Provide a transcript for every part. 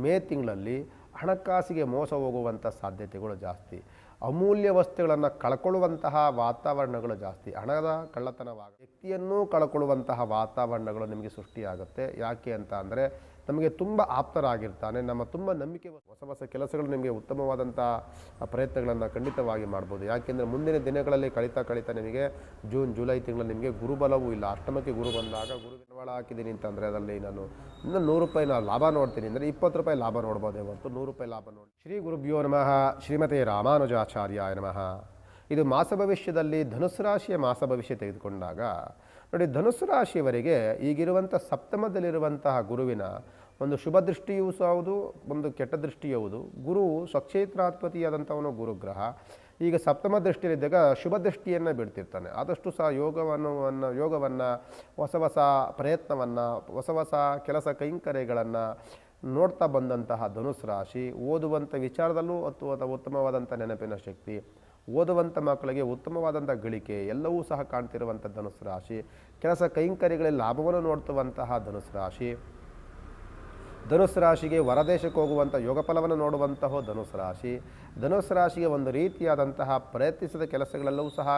ಮೇ ತಿಂಗಳಲ್ಲಿ ಹಣಕಾಸಿಗೆ ಮೋಸ ಹೋಗುವಂಥ ಸಾಧ್ಯತೆಗಳು ಜಾಸ್ತಿ. ಅಮೂಲ್ಯ ವಸ್ತುಗಳನ್ನು ಕಳ್ಕೊಳ್ಳುವಂತಹ ವಾತಾವರಣಗಳು ಜಾಸ್ತಿ. ಹಣದ ಕಳ್ಳತನವಾಗ ವ್ಯಕ್ತಿಯನ್ನೂ ಕಳ್ಕೊಳ್ಳುವಂತಹ ವಾತಾವರಣಗಳು ನಿಮಗೆ ಸೃಷ್ಟಿಯಾಗುತ್ತೆ. ಯಾಕೆ ಅಂತ ಅಂದರೆ ನಮಗೆ ತುಂಬ ಆಪ್ತರಾಗಿರ್ತಾನೆ, ನಮ್ಮ ತುಂಬ ನಂಬಿಕೆ ಹೊಸ ಹೊಸ ಕೆಲಸಗಳು ನಿಮಗೆ ಉತ್ತಮವಾದಂಥ ಪ್ರಯತ್ನಗಳನ್ನು ಖಂಡಿತವಾಗಿ ಮಾಡ್ಬೋದು. ಯಾಕೆಂದರೆ ಮುಂದಿನ ದಿನಗಳಲ್ಲಿ ಕಳೀತಾ ನಿಮಗೆ ಜೂನ್ ಜುಲೈ ತಿಂಗಳಲ್ಲಿ ನಿಮಗೆ ಗುರುಬಲವೂ ಇಲ್ಲ. ಅಷ್ಟಮಕ್ಕೆ ಗುರು ಬಂದಾಗ ಗುರು ಬಂಡವಾಳ ಹಾಕಿದ್ದೀನಿ ಅಂತಂದರೆ ಅದರಲ್ಲಿ ನಾನು ಇನ್ನು 100 ರೂಪಾಯಿ ಲಾಭ ನೋಡ್ತೀನಿ ಅಂದರೆ 20 ರೂಪಾಯಿ ಲಾಭ ನೋಡ್ಬೋದೇ ಹೊರತು 100 ರೂಪಾಯಿ ಲಾಭ ನೋಡಿ. ಶ್ರೀ ಗುರುಭ್ಯೋ ನಮಃ. ಶ್ರೀಮತೆ ರಾಮಾನುಜಾಚಾರ್ಯಾಯ ನಮಃ. ಇದು ಮಾಸ ಭವಿಷ್ಯದಲ್ಲಿ ಧನುಸ್ಸು ರಾಶಿಯ ಮಾಸ ಭವಿಷ್ಯ ತೆಗೆದುಕೊಂಡಾಗ ನೋಡಿ, ಧನುಸ್ಸು ರಾಶಿಯವರಿಗೆ ಈಗಿರುವಂಥ ಸಪ್ತಮದಲ್ಲಿರುವಂತಹ ಗುರುವಿನ ಒಂದು ಶುಭ ದೃಷ್ಟಿಯೂ ಹೌದು, ಒಂದು ಕೆಟ್ಟ ದೃಷ್ಟಿಯೂ ಹೌದು. ಗುರು ಸ್ವಕ್ಷೇತ್ರಾಧಿಪತಿಯಾದಂಥವನು ಗುರುಗ್ರಹ ಈಗ ಸಪ್ತಮ ದೃಷ್ಟಿಯಲ್ಲಿದ್ದಾಗ ಶುಭ ದೃಷ್ಟಿಯನ್ನು ಬಿಡ್ತಿರ್ತಾನೆ. ಆದಷ್ಟು ಸಹ ಯೋಗವನ್ನು ಹೊಸ ಪ್ರಯತ್ನವನ್ನು ಹೊಸ ಕೆಲಸ ಕೈಂಕರ್ಯಗಳನ್ನು ನೋಡ್ತಾ ಬಂದಂತಹ ಧನುಸ್ಸು ರಾಶಿ ಓದುವಂಥ ವಿಚಾರದಲ್ಲೂ ಉತ್ತಮವಾದಂಥ ನೆನಪಿನ ಶಕ್ತಿ, ಓದುವಂಥ ಮಕ್ಕಳಿಗೆ ಉತ್ತಮವಾದಂಥ ಗಳಿಕೆ ಎಲ್ಲವೂ ಸಹ ಕಾಣ್ತಿರುವಂಥ ಧನುಸ್ಸು ರಾಶಿ, ಕೆಲಸ ಕೈಂಕರ್ಯಗಳಲ್ಲಿ ಲಾಭವನ್ನು ನೋಡ್ತುವಂತಹ ಧನುಸ್ಸು ರಾಶಿ, ಧನುಸ್ಸು ರಾಶಿಗೆ ಹೊರದೇಶಕ್ಕೆ ಹೋಗುವಂಥ ಯೋಗ ಫಲವನ್ನು ನೋಡುವಂತಹ ಧನುಸ್ಸು ರಾಶಿ, ಧನುಸ್ಸು ರಾಶಿಗೆ ಒಂದು ರೀತಿಯಾದಂತಹ ಪ್ರಯತ್ನಿಸಿದ ಕೆಲಸಗಳೆಲ್ಲವೂ ಸಹ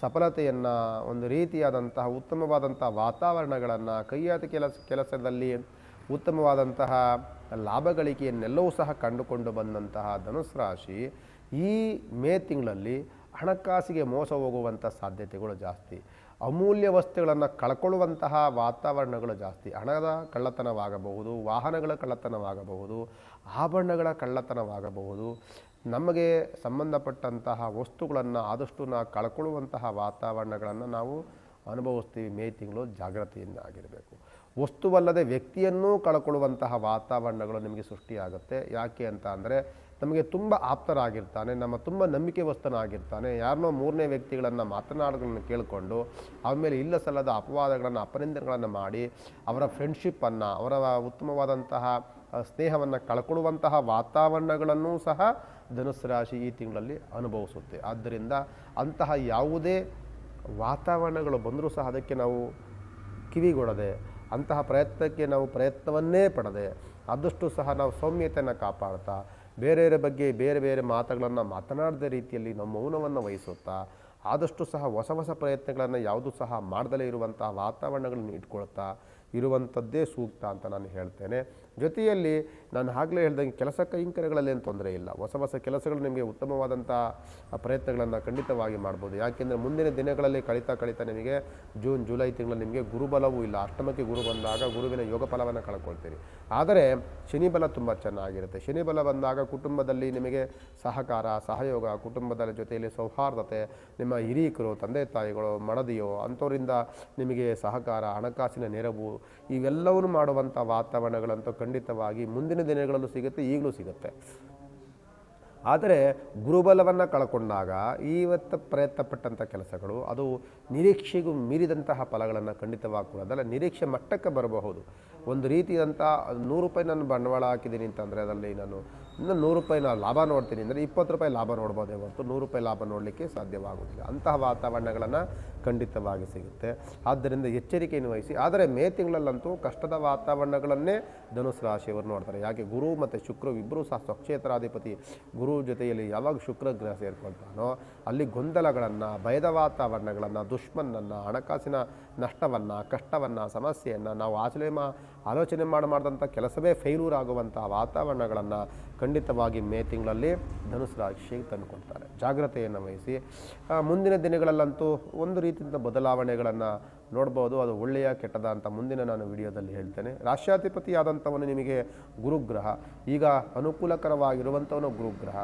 ಸಫಲತೆಯನ್ನು, ಒಂದು ರೀತಿಯಾದಂತಹ ಉತ್ತಮವಾದಂಥ ವಾತಾವರಣಗಳನ್ನು, ಕೈಯಾದ ಕೆಲಸದಲ್ಲಿ ಉತ್ತಮವಾದಂತಹ ಲಾಭ ಗಳಿಕೆಯನ್ನೆಲ್ಲವೂ ಸಹ ಕಂಡುಕೊಂಡು ಬಂದಂತಹ ಧನುಸ್ಸು ರಾಶಿ ಈ ಮೇ ತಿಂಗಳಲ್ಲಿ ಹಣಕಾಸಿಗೆ ಮೋಸ ಹೋಗುವಂಥ ಸಾಧ್ಯತೆಗಳು ಜಾಸ್ತಿ. ಅಮೂಲ್ಯ ವಸ್ತುಗಳನ್ನು ಕಳ್ಕೊಳ್ಳುವಂತಹ ವಾತಾವರಣಗಳು ಜಾಸ್ತಿ. ಹಣದ ಕಳ್ಳತನವಾಗಬಹುದು, ವಾಹನಗಳ ಕಳ್ಳತನವಾಗಬಹುದು, ಆಭರಣಗಳ ಕಳ್ಳತನವಾಗಬಹುದು. ನಮಗೆ ಸಂಬಂಧಪಟ್ಟಂತಹ ವಸ್ತುಗಳನ್ನು ಆದಷ್ಟು ಕಳ್ಕೊಳ್ಳುವಂತಹ ವಾತಾವರಣಗಳನ್ನು ನಾವು ಅನುಭವಿಸ್ತೀವಿ. ಮೇ ತಿಂಗಳು ಜಾಗ್ರತೆಯಿಂದ ಆಗಿರಬೇಕು. ವಸ್ತುವಲ್ಲದೆ ವ್ಯಕ್ತಿಯನ್ನೂ ಕಳ್ಕೊಳ್ಳುವಂತಹ ವಾತಾವರಣಗಳು ನಿಮಗೆ ಸೃಷ್ಟಿಯಾಗುತ್ತೆ. ಯಾಕೆ ಅಂತ ಅಂದರೆ ನಮಗೆ ತುಂಬ ಆಪ್ತರಾಗಿರ್ತಾನೆ, ನಮ್ಮ ತುಂಬ ನಂಬಿಕೆ ವಸ್ತನಾಗಿರ್ತಾನೆ. ಯಾರನ್ನೋ ಮೂರನೇ ವ್ಯಕ್ತಿಗಳನ್ನು ಮಾತನಾಡೋದನ್ನು ಕೇಳಿಕೊಂಡು ಅವರ ಮೇಲೆ ಇಲ್ಲ ಸಲ್ಲದ ಅಪವಾದಗಳನ್ನು ಅಪನಿಂದನೆಗಳನ್ನು ಮಾಡಿ ಅವರ ಫ್ರೆಂಡ್ಶಿಪ್ಪನ್ನು, ಅವರ ಉತ್ತಮವಾದಂತಹ ಸ್ನೇಹವನ್ನು ಕಳ್ಕೊಳ್ಳುವಂತಹ ವಾತಾವರಣಗಳನ್ನೂ ಸಹ ಧನುಸ್ಸು ರಾಶಿ ಈ ತಿಂಗಳಲ್ಲಿ ಅನುಭವಿಸುತ್ತೆ. ಆದ್ದರಿಂದ ಅಂತಹ ಯಾವುದೇ ವಾತಾವರಣಗಳು ಬಂದರೂ ಸಹ ಅದಕ್ಕೆ ನಾವು ಕಿವಿಗೊಡದೆ, ಅಂತಹ ಪ್ರಯತ್ನಕ್ಕೆ ನಾವು ಪ್ರಯತ್ನವನ್ನೇ ಪಡದೆ ಆದಷ್ಟು ಸಹ ನಾವು ಸೌಮ್ಯತೆಯನ್ನು ಕಾಪಾಡ್ತಾ ಬೇರೆಯವರ ಬಗ್ಗೆ ಬೇರೆ ಮಾತುಗಳನ್ನು ಮಾತನಾಡದ ರೀತಿಯಲ್ಲಿ ನಮ್ಮ ಮೌನವನ್ನು ವಹಿಸುತ್ತಾ ಆದಷ್ಟು ಸಹ ಹೊಸ ಪ್ರಯತ್ನಗಳನ್ನು ಯಾವುದೂ ಸಹ ಮಾಡದಲೇ ಇರುವಂತಹ ವಾತಾವರಣಗಳನ್ನು ಇಟ್ಕೊಳ್ತಾ ಇರುವಂಥದ್ದೇ ಸೂಕ್ತ ಅಂತ ನಾನು ಹೇಳ್ತೇನೆ. ಜೊತೆಯಲ್ಲಿ ನಾನು ಆಗಲೇ ಹೇಳ್ದಂಗೆ ಕೆಲಸ ಕೈಂಕರ್ಯಗಳಲ್ಲಿ ಏನು ತೊಂದರೆ ಇಲ್ಲ. ಹೊಸ ಕೆಲಸಗಳು ನಿಮಗೆ ಉತ್ತಮವಾದಂಥ ಪ್ರಯತ್ನಗಳನ್ನು ಖಂಡಿತವಾಗಿ ಮಾಡ್ಬೋದು. ಯಾಕೆಂದರೆ ಮುಂದಿನ ದಿನಗಳಲ್ಲಿ ಕಳೀತಾ ನಿಮಗೆ ಜೂನ್ ಜುಲೈ ತಿಂಗಳಲ್ಲಿ ನಿಮಗೆ ಗುರುಬಲವೂ ಇಲ್ಲ. ಅಷ್ಟಮಕ್ಕೆ ಗುರು ಬಂದಾಗ ಗುರುವಿನ ಯೋಗ ಫಲವನ್ನು ಕಳ್ಕೊಳ್ತೀರಿ. ಆದರೆ ಶನಿ ಬಲ ತುಂಬ ಚೆನ್ನಾಗಿರುತ್ತೆ. ಶನಿ ಬಲ ಬಂದಾಗ ಕುಟುಂಬದಲ್ಲಿ ನಿಮಗೆ ಸಹಕಾರ, ಸಹಯೋಗ, ಕುಟುಂಬದ ಜೊತೆಯಲ್ಲಿ ಸೌಹಾರ್ದತೆ, ನಿಮ್ಮ ಹಿರೀಕರು, ತಂದೆ ತಾಯಿಗಳು, ಮಡದಿಯೋ ಅಂಥವರಿಂದ ನಿಮಗೆ ಸಹಕಾರ, ಹಣಕಾಸಿನ ನೆರವು ಇವೆಲ್ಲವನ್ನೂ ಮಾಡುವಂಥ ವಾತಾವರಣಗಳಂತೂ ಖಂಡಿತವಾಗಿ ಮುಂದಿನ ದಿನಗಳಲ್ಲೂ ಸಿಗುತ್ತೆ, ಈಗಲೂ ಸಿಗುತ್ತೆ. ಆದರೆ ಗುರುಬಲವನ್ನು ಕಳ್ಕೊಂಡಾಗ ಇವತ್ತು ಪ್ರಯತ್ನಪಟ್ಟಂಥ ಕೆಲಸಗಳು ಅದು ನಿರೀಕ್ಷೆಗೂ ಮೀರಿದಂತಹ ಫಲಗಳನ್ನು ಖಂಡಿತವಾಗಿ ಕೊಡೋದಲ್ಲ, ನಿರೀಕ್ಷೆ ಮಟ್ಟಕ್ಕೆ ಬರಬಹುದು. ಒಂದು ರೀತಿಯಾದಂಥ 100 ರೂಪಾಯಿ ನಾನು ಬಂಡವಾಳ ಹಾಕಿದ್ದೀನಿ ಅಂತಂದರೆ ಅದರಲ್ಲಿ ನಾನು ಇನ್ನು 100 ರೂಪಾಯಿ ಲಾಭ ನೋಡ್ತೀನಿ ಅಂದರೆ 20 ರೂಪಾಯಿ ಲಾಭ ನೋಡ್ಬೋದೇ ಹೊರತು 100 ರೂಪಾಯಿ ಲಾಭ ನೋಡಲಿಕ್ಕೆ ಸಾಧ್ಯವಾಗುವುದಿಲ್ಲ. ಅಂತಹ ವಾತಾವರಣಗಳನ್ನು ಖಂಡಿತವಾಗಿ ಸಿಗುತ್ತೆ. ಆದ್ದರಿಂದ ಎಚ್ಚರಿಕೆಯನ್ನು ವಹಿಸಿ. ಆದರೆ ಮೇ ತಿಂಗಳಲ್ಲಂತೂ ಕಷ್ಟದ ವಾತಾವರಣಗಳನ್ನೇ ಧನುಸ್ಸು ರಾಶಿಯವರು ನೋಡ್ತಾರೆ. ಯಾಕೆ ಗುರು ಮತ್ತು ಶುಕ್ರ ಇಬ್ಬರೂ ಸಹ ಸ್ವಕ್ಷೇತ್ರಾಧಿಪತಿ ಗುರು ಜೊತೆಯಲ್ಲಿ ಯಾವಾಗ ಶುಕ್ರ ಗ್ರಹ ಸೇರ್ಕೊಳ್ತಾನೋ ಅಲ್ಲಿ ಗೊಂದಲಗಳನ್ನು, ಭಯದ ವಾತಾವರಣಗಳನ್ನು, ದುಶ್ಮನನ್ನು, ಹಣಕಾಸಿನ ನಷ್ಟವನ್ನು, ಕಷ್ಟವನ್ನು, ಸಮಸ್ಯೆಯನ್ನು ನಾವು ಆಲೋಚನೆ ಮಾಡಿದಂಥ ಕೆಲಸವೇ ಫೇಲ್ಯೂರ್ ಆಗುವಂಥ ವಾತಾವರಣಗಳನ್ನು ಖಂಡಿತವಾಗಿ ಮೇ ತಿಂಗಳಲ್ಲಿ ಧನುಸ್ಸು ರಾಶಿಗೆ ತಂದುಕೊಳ್ತಾರೆ. ಜಾಗ್ರತೆಯನ್ನು ವಹಿಸಿ. ಮುಂದಿನ ದಿನಗಳಲ್ಲಂತೂ ಒಂದು ರೀತಿಯಿಂದ ಬದಲಾವಣೆಗಳನ್ನು ನೋಡ್ಬೋದು. ಅದು ಒಳ್ಳೆಯ ಕೆಟ್ಟದ ಅಂತ ಮುಂದಿನ ನಾನು ವಿಡಿಯೋದಲ್ಲಿ ಹೇಳ್ತೇನೆ. ರಾಷ್ಟ್ರಾಧಿಪತಿಯಾದಂಥವನು ನಿಮಗೆ ಗುರುಗ್ರಹ, ಈಗ ಅನುಕೂಲಕರವಾಗಿರುವಂಥವನು ಗುರುಗ್ರಹ.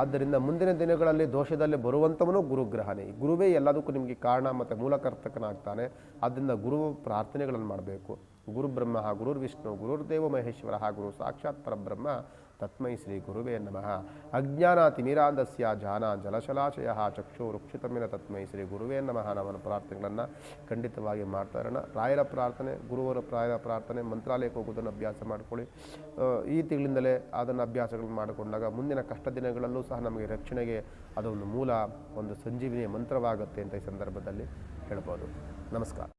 ಆದ್ದರಿಂದ ಮುಂದಿನ ದಿನಗಳಲ್ಲಿ ದೋಷದಲ್ಲಿ ಬರುವಂಥವನು ಗುರುಗ್ರಹನೇ. ಗುರುವೇ ಎಲ್ಲದಕ್ಕೂ ನಿಮಗೆ ಕಾರಣ ಮತ್ತು ಮೂಲಕರ್ತಕನಾಗ್ತಾನೆ. ಆದ್ದರಿಂದ ಗುರು ಪ್ರಾರ್ಥನೆಗಳನ್ನು ಮಾಡಬೇಕು. ಗುರು ಬ್ರಹ್ಮ ಗುರುರ್ ವಿಷ್ಣು ಗುರುರ್ದೇವ ಮಹೇಶ್ವರ ಗುರು ಸಾಕ್ಷಾತ್ ಪರಬ್ರಹ್ಮ ತಸ್ಮೈ ಶ್ರೀ ಗುರುವೇ ನಮಃ. ಅಜ್ಞಾನಾತಿಮಿರಾಂಧಸ್ಯ ಜಾನ ಜಲಶಲಾಶಯ ಚಕ್ಷುರುಕ್ಷಿತಮಿನ ತಸ್ಮೈ ಶ್ರೀ ಗುರುವೇ ನಮಃ. ನಮ್ಮನ್ನು ಪ್ರಾರ್ಥನೆಗಳನ್ನು ಖಂಡಿತವಾಗಿ ಮಾಡ್ತಾ ಇರೋಣ. ರಾಯರ ಪ್ರಾರ್ಥನೆ, ಗುರುವರ ಪ್ರಾರ್ಥನೆ, ಮಂತ್ರಾಲಯಕ್ಕೆ ಹೋಗೋದನ್ನು ಅಭ್ಯಾಸ ಮಾಡ್ಕೊಳ್ಳಿ. ಈ ತಿಂಗಳಿಂದಲೇ ಅದನ್ನು ಅಭ್ಯಾಸಗಳನ್ನು ಮಾಡಿಕೊಂಡಾಗ ಮುಂದಿನ ಕಷ್ಟ ದಿನಗಳಲ್ಲೂ ಸಹ ನಮಗೆ ರಕ್ಷಣೆಗೆ ಅದೊಂದು ಮೂಲ, ಒಂದು ಸಂಜೀವಿನಿಯ ಮಂತ್ರವಾಗುತ್ತೆ ಅಂತ ಈ ಸಂದರ್ಭದಲ್ಲಿ ಹೇಳ್ಬೋದು. ನಮಸ್ಕಾರ.